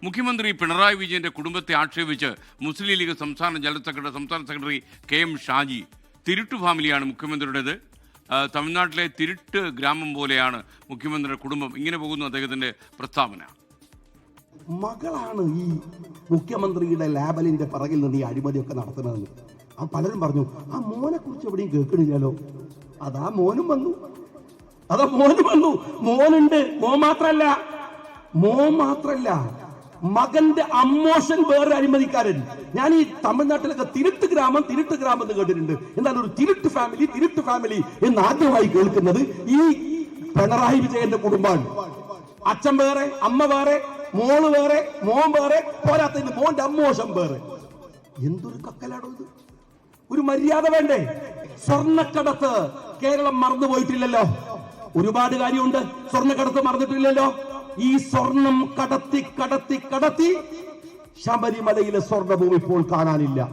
മുഖ്യമന്ത്രി പിണറായി വിജയന്റെ കുടുംബത്തെ ആക്ഷേപിച്ച് മുസ്ലിം ലീഗ് സംസ്ഥാന general secretary K M. Shaji. Thiruttu ഫാമിലിയാണ് മുഖ്യമന്ത്രിയുടേത്. തമിഴ്നാട്ടിലെ തിരുട്ട് ഗ്രാമം പോലെയാണ് മുഖ്യമന്ത്രിയുടെ കുടുംബം. ഇങ്ങനെ പോകുന്നു അദ്ദേഹത്തിന്റെ പ്രസ്താവന. മകളാണ് ഈ മുഖ്യമന്ത്രിയുടെ ലാബലിന്റെ പിറകിൽ നിന്ന് ഈ അഴിമതിയൊക്കെ നടത്തുന്നതെന്ന് പലരും പറഞ്ഞു. ആ മോനെ കുറിച്ച് എവിടെയും കേൾക്കണില്ലല്ലോ. അതാ മോനും വന്നു. മോനുണ്ട്. മോൻ മാത്രല്ല മകന്റെ അമ്മോഷൻ വേറെ അഴിമതിക്കാരൻ. ഞാൻ ഈ തമിഴ്നാട്ടിലൊക്കെ തിരുട്ട് ഗ്രാമം എന്ന് കേട്ടിട്ടുണ്ട്. എന്നാൽ ഒരു തിരുട്ട് ഫാമിലി എന്ന് ആദ്യമായി കേൾക്കുന്നത് ഈ പിണറായി വിജയന്റെ കുടുംബമാണ്. അച്ഛൻ വേറെ, അമ്മ വേറെ, മോള് വേറെ, മോൻ വേറെ, പോരാത്തതിന് മോന്റെ അമ്മോശം വേറെ. എന്തൊരു കക്കലാടോ ഇത്! ഒരു മര്യാദ വേണ്ടേ? സ്വർണ്ണക്കടത്ത് കേരളം മറന്നുപോയിട്ടില്ലല്ലോ. ഒരുപാട് കാര്യമുണ്ട്. സ്വർണ്ണക്കടത്ത് മറന്നിട്ടില്ലല്ലോ. ഈ സ്വർണം കടത്തി ശബരിമലയിലെ സ്വർണ്ണഭൂമി ഇപ്പോൾ കാണാനില്ല.